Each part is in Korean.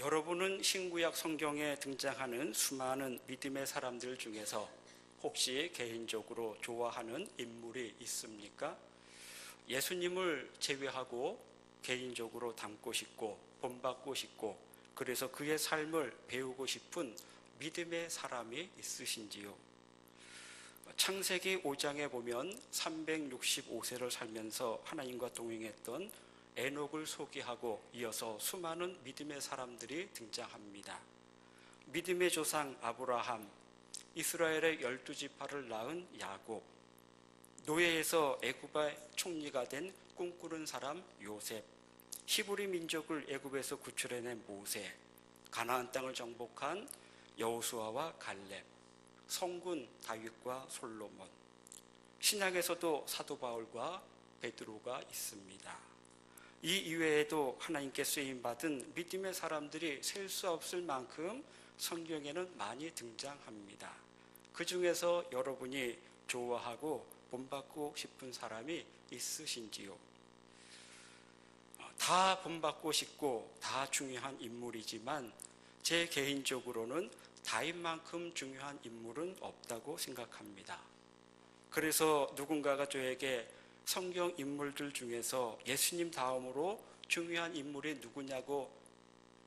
여러분은 신구약 성경에 등장하는 수많은 믿음의 사람들 중에서 혹시 개인적으로 좋아하는 인물이 있습니까? 예수님을 제외하고 개인적으로 닮고 싶고 본받고 싶고 그래서 그의 삶을 배우고 싶은 믿음의 사람이 있으신지요? 창세기 5장에 보면 365세를 살면서 하나님과 동행했던 에녹을 소개하고 이어서 수많은 믿음의 사람들이 등장합니다. 믿음의 조상 아브라함, 이스라엘의 12지파를 낳은 야곱, 노예에서 애굽의 총리가 된 꿈꾸는 사람 요셉, 히브리 민족을 애굽에서 구출해낸 모세, 가나안 땅을 정복한 여호수아와 갈렙, 성군 다윗과 솔로몬, 신약에서도 사도 바울과 베드로가 있습니다. 이 이외에도 하나님께 쓰임받은 믿음의 사람들이 셀 수 없을 만큼 성경에는 많이 등장합니다. 그 중에서 여러분이 좋아하고 본받고 싶은 사람이 있으신지요? 다 본받고 싶고 다 중요한 인물이지만 제 개인적으로는 다윗만큼 중요한 인물은 없다고 생각합니다. 그래서 누군가가 저에게 성경 인물들 중에서 예수님 다음으로 중요한 인물이 누구냐고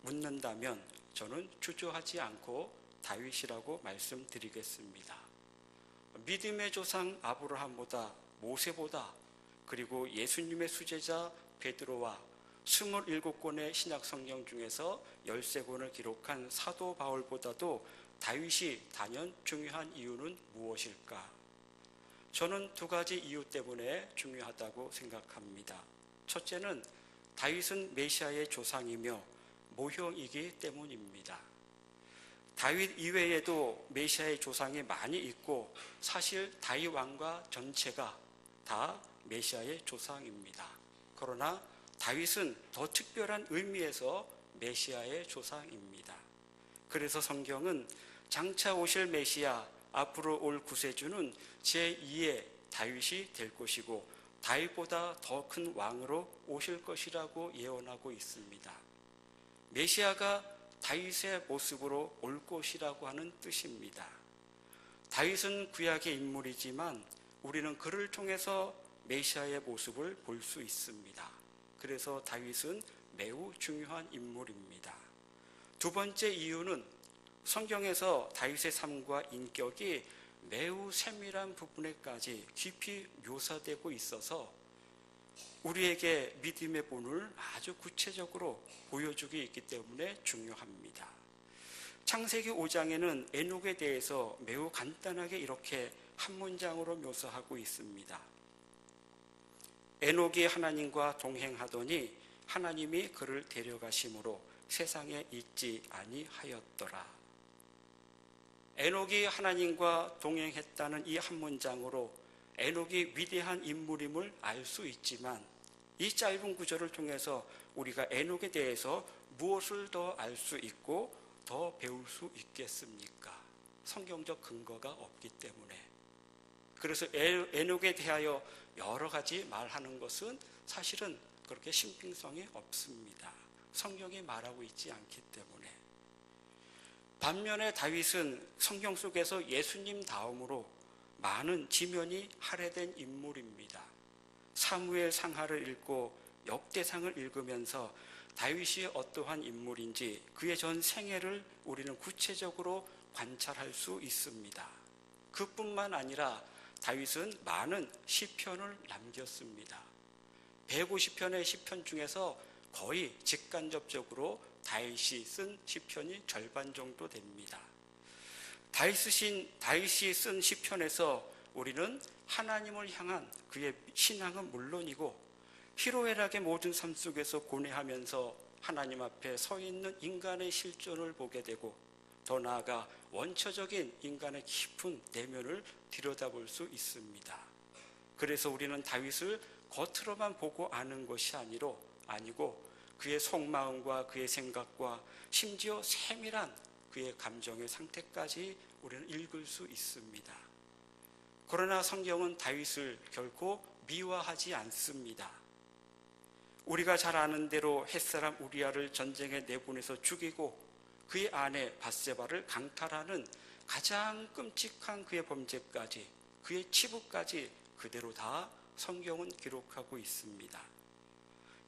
묻는다면 저는 주저하지 않고 다윗이라고 말씀드리겠습니다. 믿음의 조상 아브라함보다 모세보다 그리고 예수님의 수제자 베드로와 27권의 신약 성경 중에서 13권을 기록한 사도 바울보다도 다윗이 단연 중요한 이유는 무엇일까? 저는 두 가지 이유 때문에 중요하다고 생각합니다. 첫째는 다윗은 메시아의 조상이며 모형이기 때문입니다. 다윗 이외에도 메시아의 조상이 많이 있고 사실 다윗 왕과 전체가 다 메시아의 조상입니다. 그러나 다윗은 더 특별한 의미에서 메시아의 조상입니다. 그래서 성경은 장차 오실 메시아, 앞으로 올 구세주는 제2의 다윗이 될 것이고 다윗보다 더 큰 왕으로 오실 것이라고 예언하고 있습니다. 메시아가 다윗의 모습으로 올 것이라고 하는 뜻입니다. 다윗은 구약의 인물이지만 우리는 그를 통해서 메시아의 모습을 볼 수 있습니다. 그래서 다윗은 매우 중요한 인물입니다. 두 번째 이유는 성경에서 다윗의 삶과 인격이 매우 세밀한 부분에까지 깊이 묘사되고 있어서 우리에게 믿음의 본을 아주 구체적으로 보여주기 있기 때문에 중요합니다. 창세기 5장에는 에녹에 대해서 매우 간단하게 이렇게 한 문장으로 묘사하고 있습니다. 에녹이 하나님과 동행하더니 하나님이 그를 데려가심으로 세상에 있지 아니하였더라. 에녹이 하나님과 동행했다는 이 한 문장으로 에녹이 위대한 인물임을 알 수 있지만 이 짧은 구절을 통해서 우리가 에녹에 대해서 무엇을 더 알 수 있고 더 배울 수 있겠습니까? 성경적 근거가 없기 때문에. 그래서 에녹에 대하여 여러 가지 말하는 것은 사실은 그렇게 신빙성이 없습니다. 성경이 말하고 있지 않기 때문에. 반면에 다윗은 성경 속에서 예수님 다음으로 많은 지면이 할애된 인물입니다. 사무엘 상하를 읽고 역대상을 읽으면서 다윗이 어떠한 인물인지 그의 전 생애를 우리는 구체적으로 관찰할 수 있습니다. 그뿐만 아니라 다윗은 많은 시편을 남겼습니다. 150편의 시편 중에서 거의 직간접적으로 다윗이 쓴 시편이 절반 정도 됩니다. 다윗이 쓴 시편에서 우리는 하나님을 향한 그의 신앙은 물론이고 희로애락의 모든 삶 속에서 고뇌하면서 하나님 앞에 서 있는 인간의 실존을 보게 되고 더 나아가 원초적인 인간의 깊은 내면을 들여다볼 수 있습니다. 그래서 우리는 다윗을 겉으로만 보고 아는 것이 아니고 그의 속마음과 그의 생각과 심지어 세밀한 그의 감정의 상태까지 우리는 읽을 수 있습니다. 그러나 성경은 다윗을 결코 미화하지 않습니다. 우리가 잘 아는 대로 햇사람 우리아를 전쟁에 내보내서 죽이고 그의 아내 밧세바를 강탈하는 가장 끔찍한 그의 범죄까지, 그의 치부까지 그대로 다 성경은 기록하고 있습니다.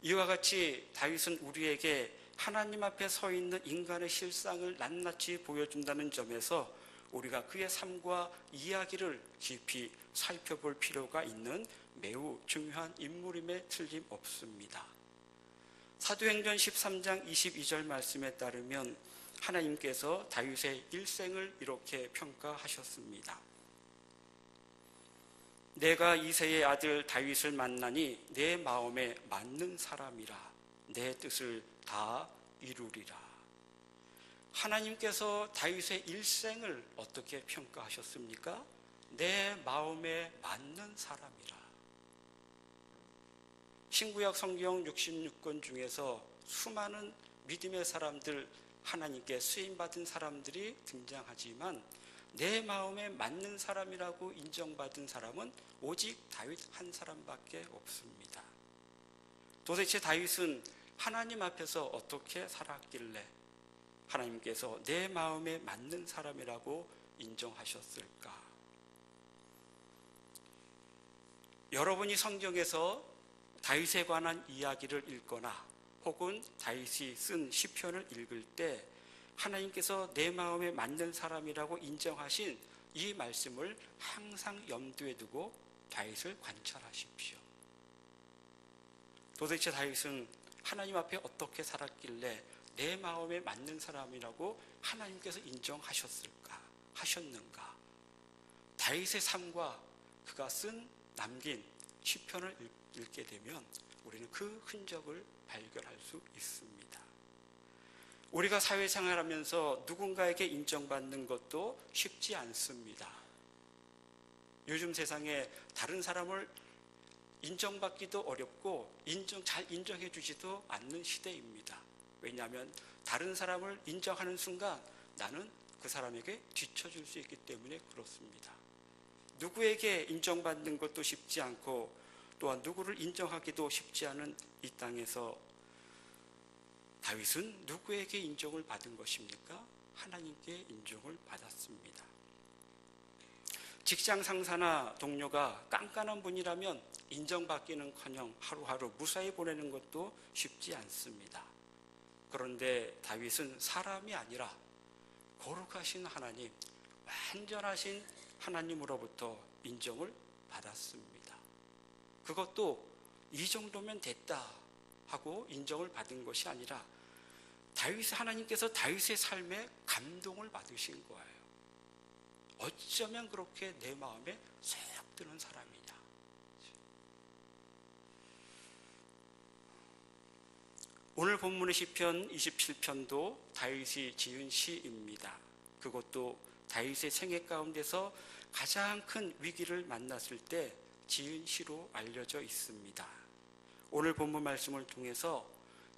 이와 같이 다윗은 우리에게 하나님 앞에 서 있는 인간의 실상을 낱낱이 보여준다는 점에서 우리가 그의 삶과 이야기를 깊이 살펴볼 필요가 있는 매우 중요한 인물임에 틀림없습니다. 사도행전 13장 22절 말씀에 따르면 하나님께서 다윗의 일생을 이렇게 평가하셨습니다. 내가 이새의 아들 다윗을 만나니 내 마음에 맞는 사람이라 내 뜻을 다 이루리라. 하나님께서 다윗의 일생을 어떻게 평가하셨습니까? 내 마음에 맞는 사람이라. 신구약 성경 66권 중에서 수많은 믿음의 사람들, 하나님께 쓰임받은 사람들이 등장하지만 내 마음에 맞는 사람이라고 인정받은 사람은 오직 다윗 한 사람밖에 없습니다. 도대체 다윗은 하나님 앞에서 어떻게 살았길래 하나님께서 내 마음에 맞는 사람이라고 인정하셨을까? 여러분이 성경에서 다윗에 관한 이야기를 읽거나 혹은 다윗이 쓴 시편을 읽을 때 하나님께서 내 마음에 맞는 사람이라고 인정하신 이 말씀을 항상 염두에 두고 다윗을 관찰하십시오. 도대체 다윗은 하나님 앞에 어떻게 살았길래 내 마음에 맞는 사람이라고 하나님께서 인정하셨을까? 하셨는가? 다윗의 삶과 그가 남긴 시편을 읽게 되면 우리는 그 흔적을 발견할 수 있습니다. 우리가 사회생활하면서 누군가에게 인정받는 것도 쉽지 않습니다. 요즘 세상에 다른 사람을 인정받기도 어렵고 잘 인정해 주지도 않는 시대입니다. 왜냐하면 다른 사람을 인정하는 순간 나는 그 사람에게 뒤처질 수 있기 때문에 그렇습니다. 누구에게 인정받는 것도 쉽지 않고 또한 누구를 인정하기도 쉽지 않은 이 땅에서 다윗은 누구에게 인정을 받은 것입니까? 하나님께 인정을 받았습니다. 직장 상사나 동료가 깐깐한 분이라면 인정받기는커녕 하루하루 무사히 보내는 것도 쉽지 않습니다. 그런데 다윗은 사람이 아니라 거룩하신 하나님, 완전하신 하나님으로부터 인정을 받았습니다. 그것도 이 정도면 됐다 하고 인정을 받은 것이 아니라 하나님께서 다윗의 삶에 감동을 받으신 거예요. 어쩌면 그렇게 내 마음에 쏙 드는 사람이냐. 오늘 본문의 시편 27편도 다윗이 지은 시입니다. 그것도 다윗의 생애 가운데서 가장 큰 위기를 만났을 때 지은 시로 알려져 있습니다. 오늘 본문 말씀을 통해서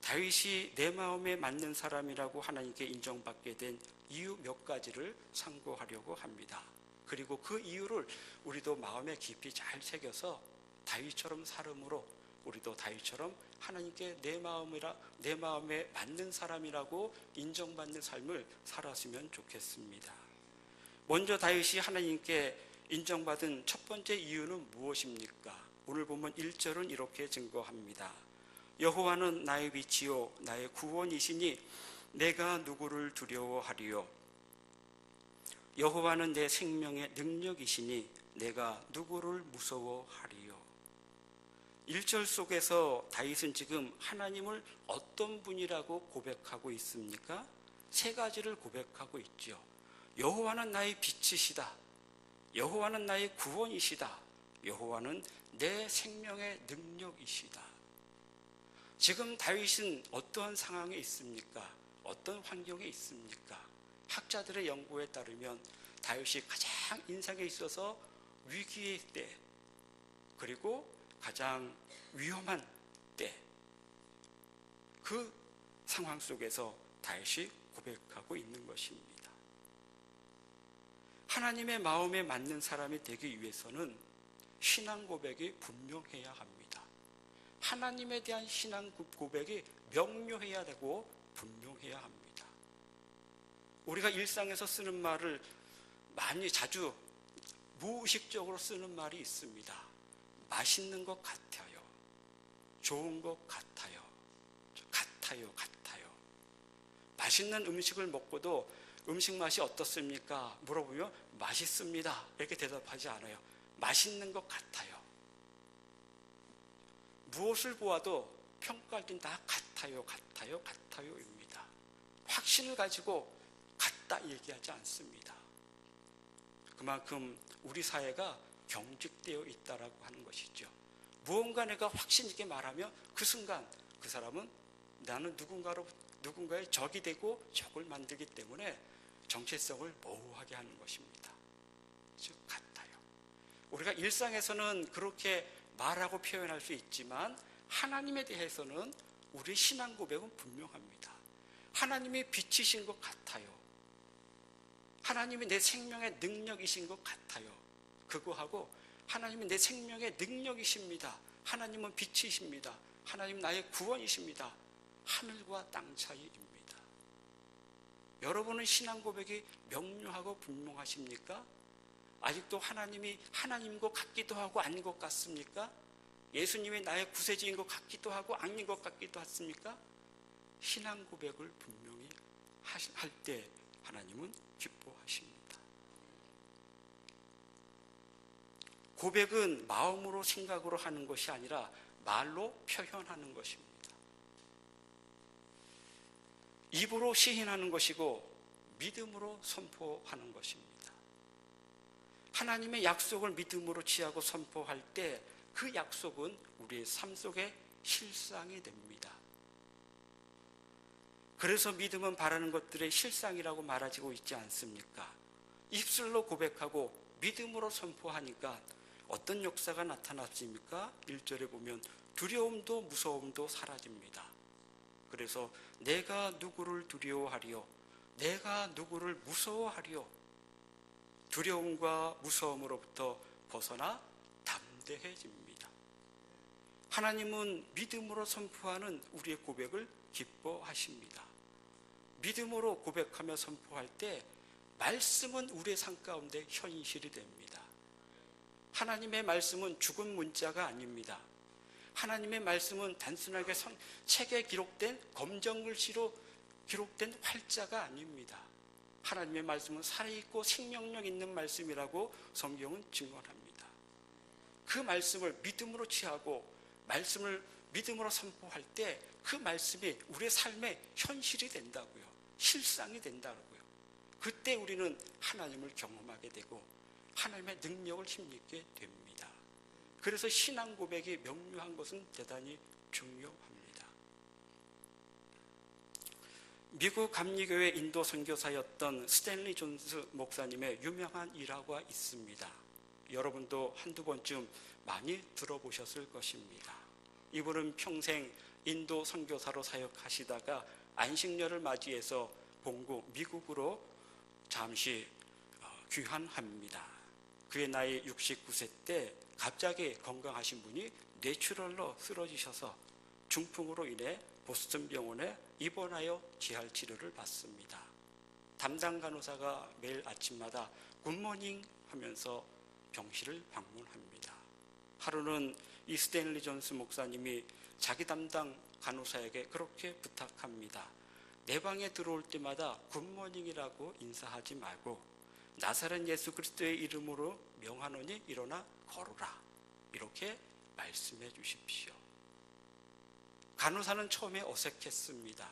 다윗이 내 마음에 맞는 사람이라고 하나님께 인정받게 된 이유 몇 가지를 상고하려고 합니다. 그리고 그 이유를 우리도 마음에 깊이 잘 새겨서 다윗처럼 살음으로 우리도 다윗처럼 하나님께 내 마음에 맞는 사람이라고 인정받는 삶을 살았으면 좋겠습니다. 먼저 다윗이 하나님께 인정받은 첫 번째 이유는 무엇입니까? 오늘 보면 1절은 이렇게 증거합니다. 여호와는 나의 위치요 나의 구원이시니 내가 누구를 두려워하리요. 여호와는 내 생명의 능력이시니 내가 누구를 무서워하리요. 1절 속에서 다윗은 지금 하나님을 어떤 분이라고 고백하고 있습니까? 세 가지를 고백하고 있죠. 여호와는 나의 빛이시다. 여호와는 나의 구원이시다. 여호와는 내 생명의 능력이시다. 지금 다윗은 어떠한 상황에 있습니까? 어떤 환경에 있습니까? 학자들의 연구에 따르면 다윗이 가장 인생에 있어서 위기의 때, 그리고 가장 위험한 때, 그 상황 속에서 다윗이 고백하고 있는 것입니다. 하나님의 마음에 맞는 사람이 되기 위해서는 신앙 고백이 분명해야 합니다. 하나님에 대한 신앙 고백이 명료해야 되고 분명해야 합니다. 우리가 일상에서 쓰는 말을 자주 무의식적으로 쓰는 말이 있습니다. 맛있는 것 같아요. 좋은 것 같아요. 같아요. 맛있는 음식을 먹고도 음식 맛이 어떻습니까? 물어보면 맛있습니다. 이렇게 대답하지 않아요. 맛있는 것 같아요. 무엇을 보아도 평가할 땐 다 같아요입니다. 확신을 가지고 같다 얘기하지 않습니다. 그만큼 우리 사회가 경직되어 있다라고 하는 것이죠. 무언가 내가 확신 있게 말하면 그 순간 그 사람은 나는 누군가의 적이 되고 적을 만들기 때문에 정체성을 모호하게 하는 것입니다. 즉 같아요. 우리가 일상에서는 그렇게 말하고 표현할 수 있지만 하나님에 대해서는 우리 신앙 고백은 분명합니다. 하나님이 빛이신 것 같아요. 하나님이 내 생명의 능력이신 것 같아요. 그거하고 하나님이 내 생명의 능력이십니다. 하나님은 빛이십니다. 하나님 나의 구원이십니다. 하늘과 땅 차이입니다. 여러분은 신앙 고백이 명료하고 분명하십니까? 아직도 하나님이 하나님인 것 같기도 하고 아닌 것 같습니까? 예수님이 나의 구세주인 것 같기도 하고 아닌 것 같기도 하십니까? 신앙 고백을 분명히 할 때 하나님은 기뻐하십니다. 고백은 마음으로 생각으로 하는 것이 아니라 말로 표현하는 것입니다. 입으로 시인하는 것이고 믿음으로 선포하는 것입니다. 하나님의 약속을 믿음으로 취하고 선포할 때 그 약속은 우리의 삶 속에 실상이 됩니다. 그래서 믿음은 바라는 것들의 실상이라고 말하지고 있지 않습니까? 입술로 고백하고 믿음으로 선포하니까 어떤 역사가 나타났습니까? 1절에 보면 두려움도 무서움도 사라집니다. 그래서 내가 누구를 두려워하리요? 내가 누구를 무서워하리요? 두려움과 무서움으로부터 벗어나 담대해집니다. 하나님은 믿음으로 선포하는 우리의 고백을 기뻐하십니다. 믿음으로 고백하며 선포할 때 말씀은 우리의 삶 가운데 현실이 됩니다. 하나님의 말씀은 죽은 문자가 아닙니다. 하나님의 말씀은 단순하게 책에 기록된 검정글씨로 기록된 활자가 아닙니다. 하나님의 말씀은 살아있고 생명력 있는 말씀이라고 성경은 증언합니다. 그 말씀을 믿음으로 취하고 말씀을 믿음으로 선포할 때 그 말씀이 우리의 삶의 현실이 된다고요. 실상이 된다고요. 그때 우리는 하나님을 경험하게 되고 하나님의 능력을 힘입게 됩니다. 그래서 신앙 고백이 명료한 것은 대단히 중요합니다. 미국 감리교회 인도 선교사였던 스탠리 존스 목사님의 유명한 일화가 있습니다. 여러분도 한두 번쯤 많이 들어보셨을 것입니다. 이분은 평생 인도 선교사로 사역하시다가 안식년을 맞이해서 본국 미국으로 잠시 귀환합니다. 그의 나이 69세 때 갑자기 건강하신 분이 뇌출혈로 쓰러지셔서 중풍으로 인해 보스턴 병원에 입원하여 재활 치료를 받습니다. 담당 간호사가 매일 아침마다 굿모닝 하면서 병실을 방문합니다. 하루는 이 스탠리 존스 목사님이 자기 담당 간호사에게 그렇게 부탁합니다. 내 방에 들어올 때마다 굿모닝이라고 인사하지 말고 나사렛 예수 그리스도의 이름으로 명하노니 일어나 걸으라. 이렇게 말씀해 주십시오. 간호사는 처음에 어색했습니다.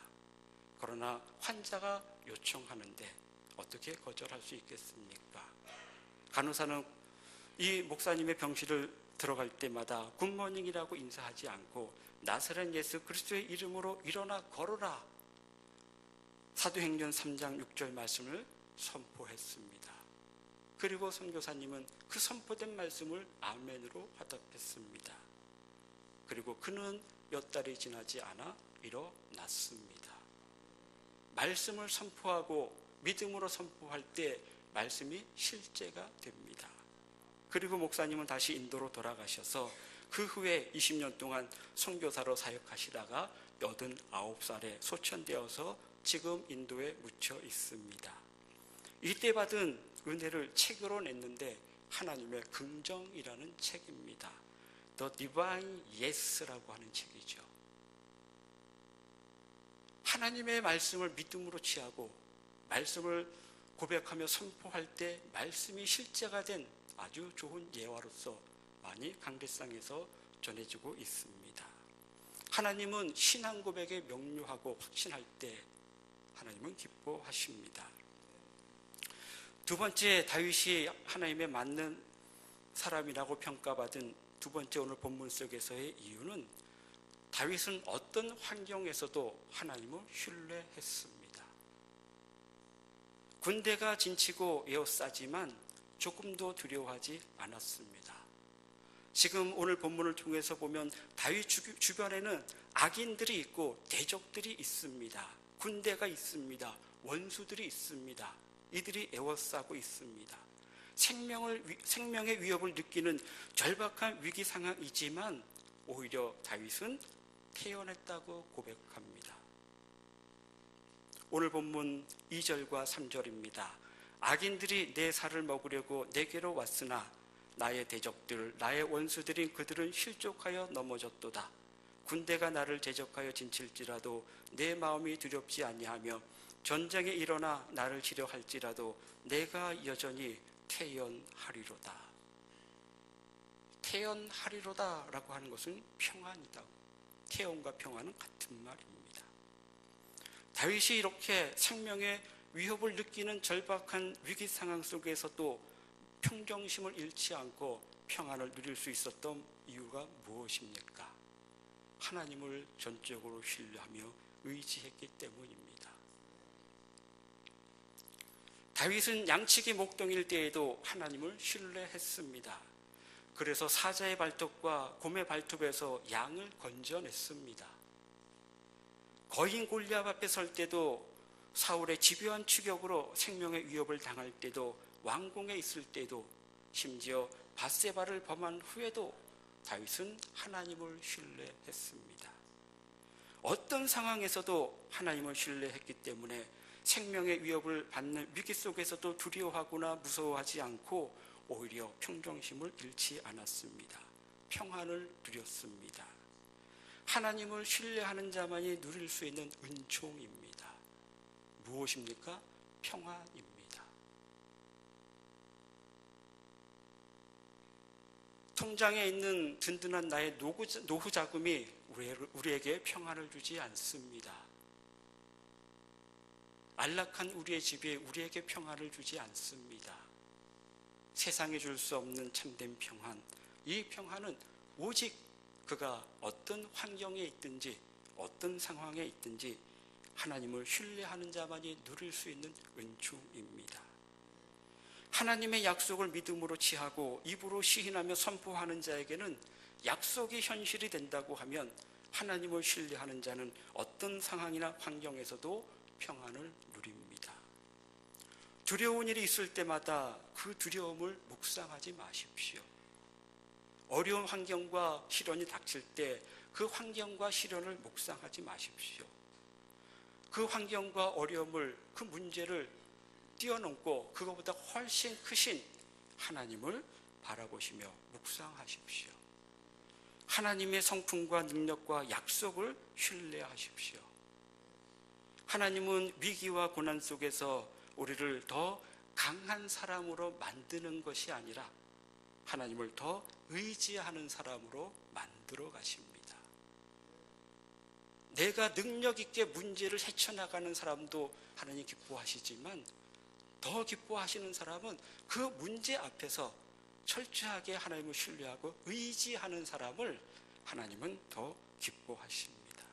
그러나 환자가 요청하는데 어떻게 거절할 수 있겠습니까? 간호사는 이 목사님의 병실을 들어갈 때마다 굿모닝이라고 인사하지 않고 나사렛 예수 그리스도의 이름으로 일어나 걸어라. 사도행전 3장 6절 말씀을 선포했습니다. 그리고 선교사님은 그 선포된 말씀을 아멘으로 화답했습니다. 그리고 그는 몇 달이 지나지 않아 일어났습니다. 말씀을 선포하고 믿음으로 선포할 때 말씀이 실제가 됩니다. 그리고 목사님은 다시 인도로 돌아가셔서 그 후에 20년 동안 선교사로 사역하시다가 89살에 소천되어서 지금 인도에 묻혀 있습니다. 이때 받은 은혜를 책으로 냈는데 하나님의 긍정이라는 책입니다. The Divine Yes라고 하는 책이죠. 하나님의 말씀을 믿음으로 취하고 말씀을 고백하며 선포할 때 말씀이 실제가 된 아주 좋은 예화로서 많이 강대상에서 전해지고 있습니다. 하나님은 신앙 고백에 명료하고 확신할 때 하나님은 기뻐하십니다. 두 번째, 다윗이 하나님의 맞는 사람이라고 평가받은 두 번째 오늘 본문 속에서의 이유는 다윗은 어떤 환경에서도 하나님을 신뢰했습니다. 군대가 진치고 에워싸지만 조금도 두려워하지 않았습니다. 지금 오늘 본문을 통해서 보면 다윗 주변에는 악인들이 있고 대적들이 있습니다. 군대가 있습니다. 원수들이 있습니다. 이들이 에워싸고 있습니다. 생명의 위협을 느끼는 절박한 위기 상황이지만 오히려 다윗은 태어났다고 고백합니다. 오늘 본문 2절과 3절입니다. 악인들이 내 살을 먹으려고 내게로 왔으나 나의 대적들, 나의 원수들인 그들은 실족하여 넘어졌도다. 군대가 나를 대적하여 진칠지라도 내 마음이 두렵지 아니하며 전쟁에 일어나 나를 치려 할지라도 내가 여전히 태연하리로다. 태연하리로다 라고 하는 것은 평안이다. 태연과 평안은 같은 말입니다. 다윗이 이렇게 생명의 위협을 느끼는 절박한 위기 상황 속에서도 평정심을 잃지 않고 평안을 누릴 수 있었던 이유가 무엇입니까? 하나님을 전적으로 신뢰하며 의지했기 때문입니다. 다윗은 양치기 목동일 때에도 하나님을 신뢰했습니다. 그래서 사자의 발톱과 곰의 발톱에서 양을 건져냈습니다. 거인 골리앗 앞에 설 때도, 사울의 집요한 추격으로 생명의 위협을 당할 때도, 왕궁에 있을 때도, 심지어 밧세바를 범한 후에도 다윗은 하나님을 신뢰했습니다. 어떤 상황에서도 하나님을 신뢰했기 때문에 생명의 위협을 받는 위기 속에서도 두려워하거나 무서워하지 않고 오히려 평정심을 잃지 않았습니다. 평안을 누렸습니다. 하나님을 신뢰하는 자만이 누릴 수 있는 은총입니다. 무엇입니까? 평안입니다. 통장에 있는 든든한 나의 노후 자금이 우리에게 평안을 주지 않습니다. 안락한 우리의 집이 우리에게 평안을 주지 않습니다. 세상에 줄 수 없는 참된 평안, 이 평안은 오직 그가 어떤 환경에 있든지 어떤 상황에 있든지 하나님을 신뢰하는 자만이 누릴 수 있는 은총입니다. 하나님의 약속을 믿음으로 취하고 입으로 시인하며 선포하는 자에게는 약속이 현실이 된다고 하면 하나님을 신뢰하는 자는 어떤 상황이나 환경에서도 평안을 누립니다. 두려운 일이 있을 때마다 그 두려움을 묵상하지 마십시오. 어려운 환경과 시련이 닥칠 때 그 환경과 시련을 묵상하지 마십시오. 그 환경과 어려움을, 그 문제를 뛰어넘고 그것보다 훨씬 크신 하나님을 바라보시며 묵상하십시오. 하나님의 성품과 능력과 약속을 신뢰하십시오. 하나님은 위기와 고난 속에서 우리를 더 강한 사람으로 만드는 것이 아니라 하나님을 더 의지하는 사람으로 만들어 가십니다. 내가 능력 있게 문제를 헤쳐나가는 사람도 하나님 기뻐하시지만 더 기뻐하시는 사람은 그 문제 앞에서 철저하게 하나님을 신뢰하고 의지하는 사람을 하나님은 더 기뻐하십니다.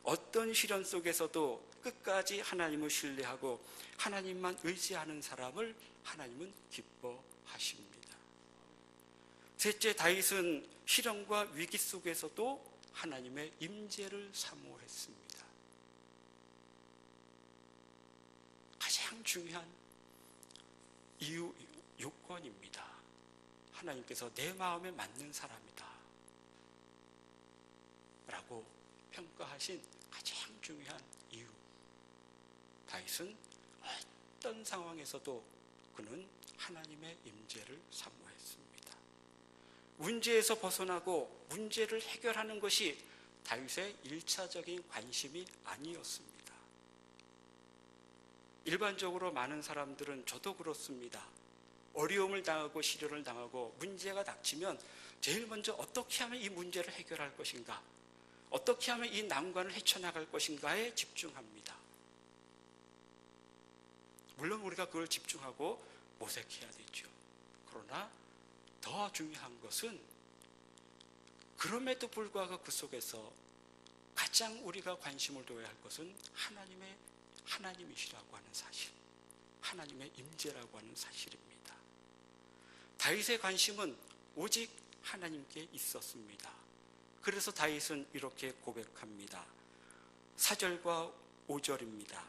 어떤 시련 속에서도 끝까지 하나님을 신뢰하고 하나님만 의지하는 사람을 하나님은 기뻐하십니다. 셋째, 다윗은 시련과 위기 속에서도 하나님의 임재를 사모했습니다. 가장 중요한 요건입니다. 하나님께서 내 마음에 맞는 사람이다 라고 평가하신 가장 중요한 이유. 다윗은 어떤 상황에서도 그는 하나님의 임재를 사모했습니다. 문제에서 벗어나고 문제를 해결하는 것이 다윗의 1차적인 관심이 아니었습니다. 일반적으로 많은 사람들은, 저도 그렇습니다, 어려움을 당하고 시련을 당하고 문제가 닥치면 제일 먼저 어떻게 하면 이 문제를 해결할 것인가, 어떻게 하면 이 난관을 헤쳐나갈 것인가에 집중합니다. 물론 우리가 그걸 집중하고 모색해야 되죠. 그러나 더 중요한 것은 그럼에도 불구하고 그 속에서 가장 우리가 관심을 둬야 할 것은 하나님이시라고 하는 사실, 하나님의 임재라고 하는 사실입니다. 다윗의 관심은 오직 하나님께 있었습니다. 그래서 다윗은 이렇게 고백합니다. 4절과 5절입니다.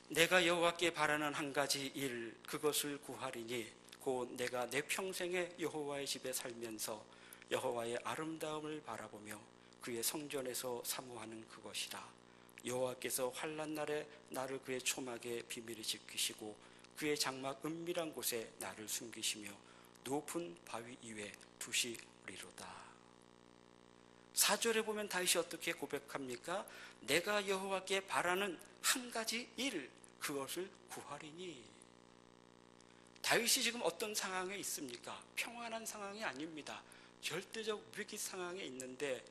내가 여호와께 바라는 한 가지 일, 그것을 구하리니 곧 내가 내 평생에 여호와의 집에 살면서 여호와의 아름다움을 바라보며 그의 성전에서 사모하는 그것이라. 여호와께서 환난 날에 나를 그의 초막에 비밀히 지키시고 그의 장막 은밀한 곳에 나를 숨기시며 높은 바위 위에 두시리로다. 4절에 보면 다윗이 어떻게 고백합니까? 내가 여호와께 바라는 한 가지 일, 그것을 구하리니. 다윗이 지금 어떤 상황에 있습니까? 평안한 상황이 아닙니다. 절대적 위기 상황에 있는데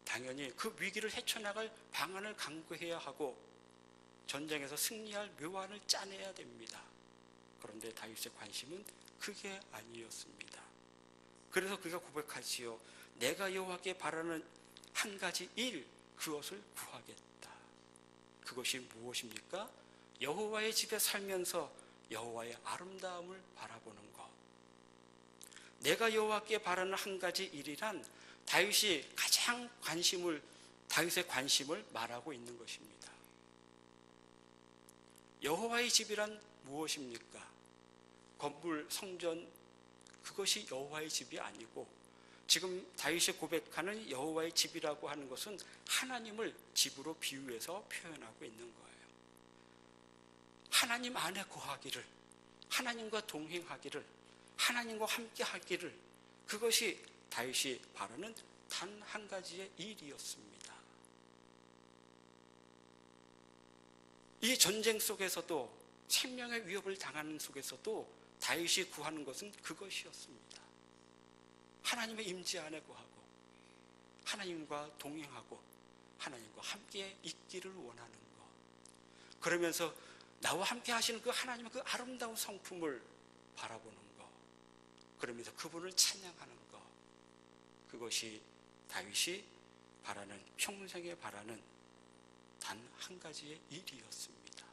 당연히 그 위기를 헤쳐나갈 방안을 강구해야 하고 전쟁에서 승리할 묘안을 짜내야 됩니다. 그런데 다윗의 관심은 그게 아니었습니다. 그래서 그가 고백하지요. 내가 여호와께 바라는 한 가지 일, 그것을 구하겠다. 그것이 무엇입니까? 여호와의 집에 살면서 여호와의 아름다움을 바라보는 것. 내가 여호와께 바라는 한 가지 일이란 다윗의 관심을 말하고 있는 것입니다. 여호와의 집이란 무엇입니까? 건물, 성전, 그것이 여호와의 집이 아니고 지금 다윗이 고백하는 여호와의 집이라고 하는 것은 하나님을 집으로 비유해서 표현하고 있는 거예요. 하나님 안에 거하기를, 하나님과 동행하기를, 하나님과 함께 하기를, 그것이 다윗이 바라는 단 한 가지의 일이었습니다. 이 전쟁 속에서도, 생명의 위협을 당하는 속에서도 다윗이 구하는 것은 그것이었습니다. 하나님의 임재 안에 거하고 하나님과 동행하고 하나님과 함께 있기를 원하는 것. 그러면서 나와 함께 하시는 그 하나님의 그 아름다운 성품을 바라보는 것. 그러면서 그분을 찬양하는 것. 그것이 다윗이 바라는, 평생에 바라는 단 한 가지의 일이었습니다.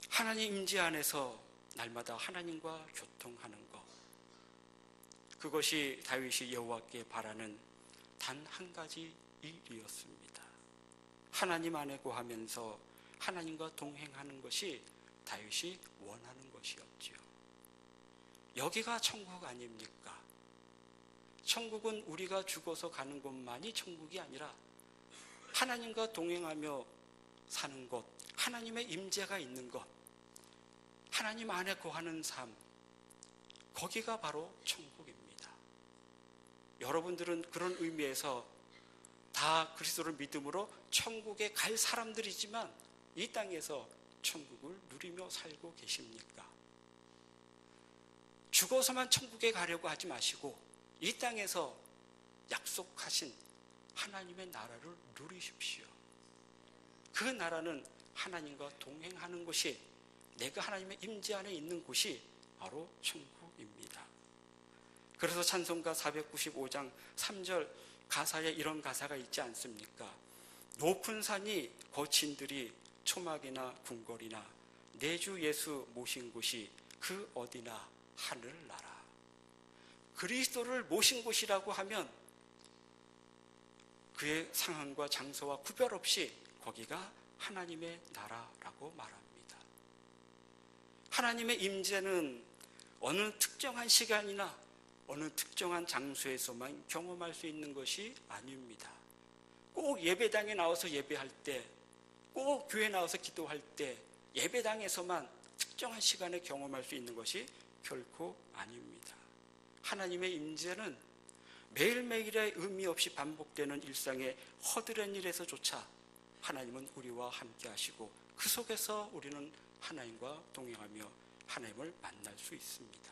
하나님 임재 안에서 날마다 하나님과 교통하는 것. 그것이 다윗이 여호와께 바라는 단 한 가지 일이었습니다. 하나님 안에 거하면서 하나님과 동행하는 것이 다윗이 원하는 것이었지요. 여기가 천국 아닙니까? 천국은 우리가 죽어서 가는 곳만이 천국이 아니라 하나님과 동행하며 사는 곳, 하나님의 임재가 있는 것, 하나님 안에 거하는 삶, 거기가 바로 천국입니다. 여러분들은 그런 의미에서 다 그리스도를 믿음으로 천국에 갈 사람들이지만 이 땅에서 천국을 누리며 살고 계십니까? 죽어서만 천국에 가려고 하지 마시고 이 땅에서 약속하신 하나님의 나라를 누리십시오. 그 나라는 하나님과 동행하는 곳이, 내가 하나님의 임재 안에 있는 곳이 바로 천국입니다. 그래서 찬송가 495장 3절 가사에 이런 가사가 있지 않습니까? 높은 산이 거친들이 초막이나 궁궐이나 내 주 예수 모신 곳이 그 어디나 하늘나라. 그리스도를 모신 곳이라고 하면 그의 상황과 장소와 구별 없이 거기가 하나님의 나라라고 말합니다. 하나님의 임재는 어느 특정한 시간이나 어느 특정한 장소에서만 경험할 수 있는 것이 아닙니다. 꼭 예배당에 나와서 예배할 때, 꼭 교회 나와서 기도할 때 예배당에서만 특정한 시간에 경험할 수 있는 것이 결코 아닙니다. 하나님의 임재는 매일매일의 의미 없이 반복되는 일상의 허드렛 일에서조차 하나님은 우리와 함께 하시고 그 속에서 우리는 하나님과 동행하며 하나님을 만날 수 있습니다.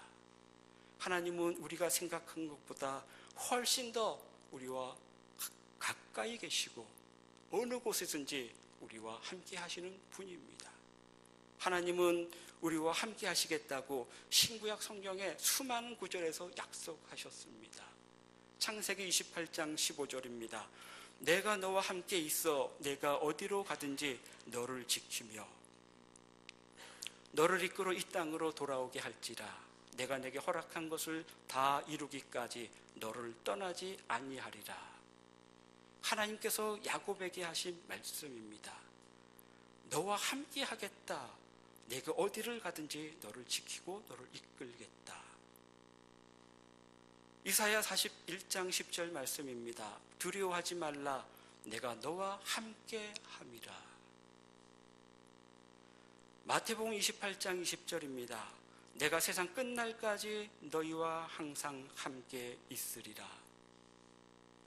하나님은 우리가 생각한 것보다 훨씬 더 우리와 가까이 계시고 어느 곳에든지 우리와 함께 하시는 분입니다. 하나님은 우리와 함께 하시겠다고 신구약 성경의 수많은 구절에서 약속하셨습니다. 창세기 28장 15절입니다. 내가 너와 함께 있어 내가 어디로 가든지 너를 지키며 너를 이끌어 이 땅으로 돌아오게 할지라. 내가 내게 허락한 것을 다 이루기까지 너를 떠나지 아니하리라. 하나님께서 야곱에게 하신 말씀입니다. 너와 함께 하겠다. 내가 어디를 가든지 너를 지키고 너를 이끌겠다. 이사야 41장 10절 말씀입니다. 두려워하지 말라. 내가 너와 함께 함이라. 마태복음 28장 20절입니다. 내가 세상 끝날까지 너희와 항상 함께 있으리라.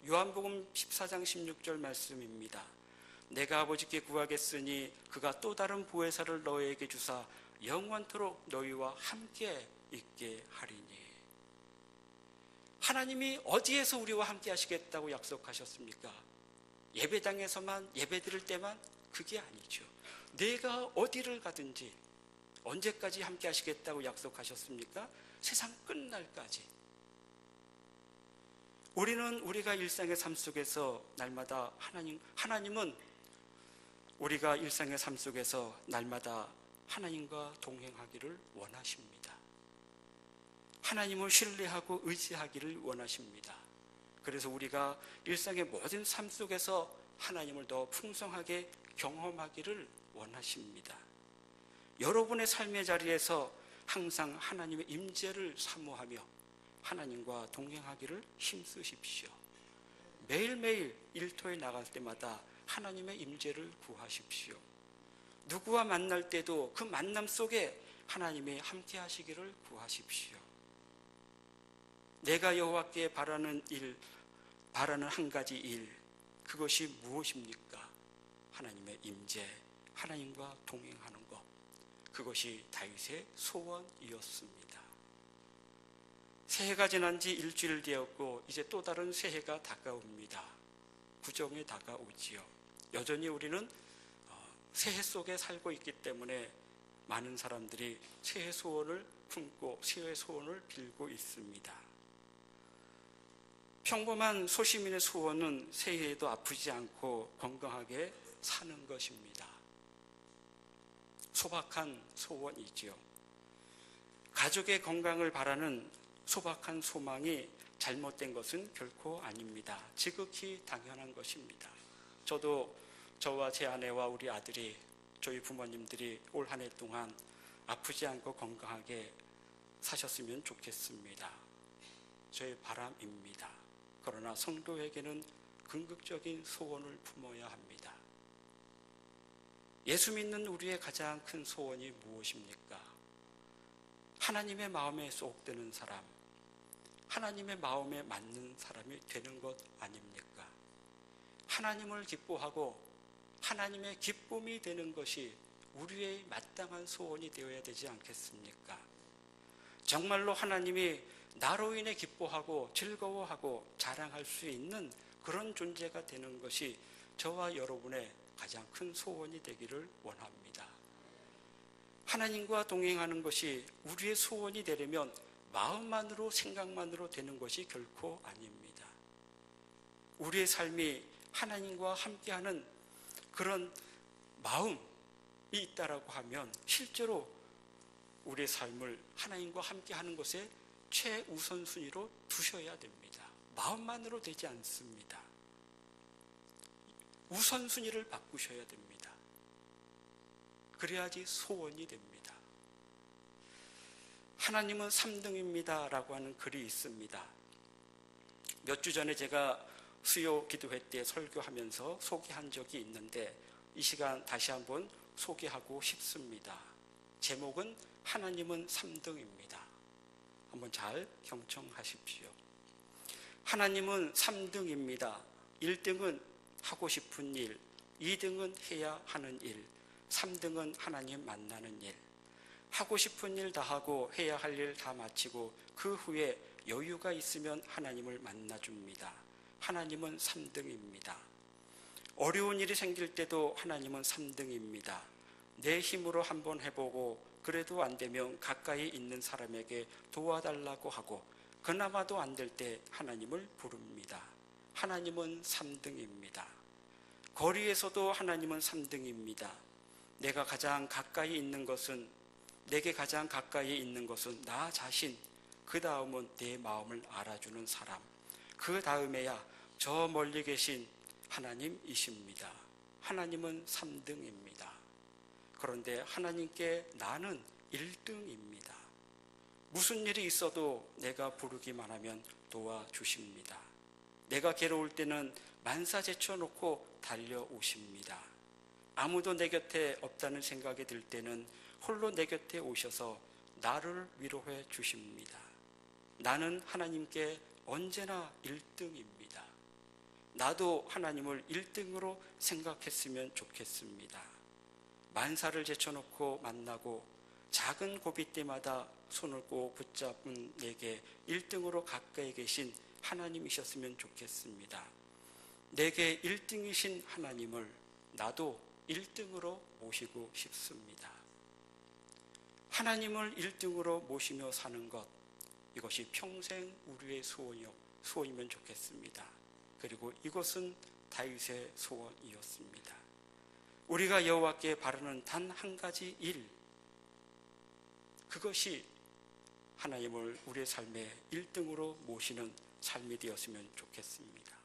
요한복음 14장 16절 말씀입니다. 내가 아버지께 구하겠으니 그가 또 다른 보혜사를 너희에게 주사 영원토록 너희와 함께 있게 하리니. 하나님이 어디에서 우리와 함께 하시겠다고 약속하셨습니까? 예배당에서만 예배드릴 때만? 그게 아니죠. 내가 어디를 가든지 언제까지 함께 하시겠다고 약속하셨습니까? 세상 끝날까지. 우리가 일상의 삶 속에서 날마다 하나님은 우리가 일상의 삶 속에서 날마다 하나님과 동행하기를 원하십니다. 하나님을 신뢰하고 의지하기를 원하십니다. 그래서 우리가 일상의 모든 삶 속에서 하나님을 더 풍성하게 경험하기를 원하십니다. 여러분의 삶의 자리에서 항상 하나님의 임재를 사모하며 하나님과 동행하기를 힘쓰십시오. 매일매일 일터에 나갈 때마다 하나님의 임재를 구하십시오. 누구와 만날 때도 그 만남 속에 하나님이 함께 하시기를 구하십시오. 내가 여호와께 바라는 한 가지 일, 그것이 무엇입니까? 하나님의 임재, 하나님과 동행하는 것. 그것이 다윗의 소원이었습니다. 새해가 지난 지 일주일 되었고 이제 또 다른 새해가 다가옵니다. 구정이 다가오지요. 여전히 우리는 새해 속에 살고 있기 때문에 많은 사람들이 새해 소원을 품고 새해 소원을 빌고 있습니다. 평범한 소시민의 소원은 새해에도 아프지 않고 건강하게 사는 것입니다. 소박한 소원이지요. 가족의 건강을 바라는 소박한 소망이 잘못된 것은 결코 아닙니다. 지극히 당연한 것입니다. 저와 제 아내와 우리 아들이, 저희 부모님들이 올 한 해 동안 아프지 않고 건강하게 사셨으면 좋겠습니다. 저의 바람입니다. 그러나 성도에게는 궁극적인 소원을 품어야 합니다. 예수 믿는 우리의 가장 큰 소원이 무엇입니까? 하나님의 마음에 쏙 드는 사람, 하나님의 마음에 맞는 사람이 되는 것 아닙니까? 하나님을 기뻐하고 하나님의 기쁨이 되는 것이 우리의 마땅한 소원이 되어야 되지 않겠습니까? 정말로 하나님이 나로 인해 기뻐하고 즐거워하고 자랑할 수 있는 그런 존재가 되는 것이 저와 여러분의 가장 큰 소원이 되기를 원합니다. 하나님과 동행하는 것이 우리의 소원이 되려면 마음만으로, 생각만으로 되는 것이 결코 아닙니다. 우리의 삶이 하나님과 함께하는 그런 마음이 있다라고 하면 실제로 우리의 삶을 하나님과 함께하는 것에 최우선순위로 두셔야 됩니다. 마음만으로 되지 않습니다. 우선순위를 바꾸셔야 됩니다. 그래야지 소원이 됩니다. 하나님은 3등입니다 라고 하는 글이 있습니다. 몇 주 전에 제가 수요 기도회 때 설교하면서 소개한 적이 있는데 이 시간 다시 한번 소개하고 싶습니다. 제목은 하나님은 3등입니다. 한번 잘 경청하십시오. 하나님은 3등입니다. 1등은 하고 싶은 일, 2등은 해야 하는 일, 3등은 하나님 만나는 일. 하고 싶은 일 다 하고 해야 할 일 다 마치고 그 후에 여유가 있으면 하나님을 만나줍니다. 하나님은 3등입니다. 어려운 일이 생길 때도 하나님은 3등입니다. 내 힘으로 한번 해보고 그래도 안 되면 가까이 있는 사람에게 도와달라고 하고 그나마도 안 될 때 하나님을 부릅니다. 하나님은 3등입니다. 거리에서도 하나님은 3등입니다. 내가 가장 가까이 있는 것은 내게 가장 가까이 있는 것은 나 자신, 그 다음은 내 마음을 알아주는 사람, 그 다음에야 저 멀리 계신 하나님이십니다. 하나님은 3등입니다. 그런데 하나님께 나는 1등입니다. 무슨 일이 있어도 내가 부르기만 하면 도와주십니다. 내가 괴로울 때는 만사 제쳐놓고 달려오십니다. 아무도 내 곁에 없다는 생각이 들 때는 홀로 내 곁에 오셔서 나를 위로해 주십니다. 나는 하나님께 언제나 1등입니다. 나도 하나님을 1등으로 생각했으면 좋겠습니다. 만사를 제쳐놓고 만나고 작은 고비 때마다 손을 꼭 붙잡은 내게 1등으로 가까이 계신 하나님이셨으면 좋겠습니다. 내게 1등이신 하나님을 나도 1등으로 모시고 싶습니다. 하나님을 1등으로 모시며 사는 것, 이것이 평생 우리의 소원이면 좋겠습니다. 그리고 이것은 다윗의 소원이었습니다. 우리가 여호와께 바라는 단 한 가지 일, 그것이 하나님을 우리의 삶의 1등으로 모시는 삶이 되었으면 좋겠습니다.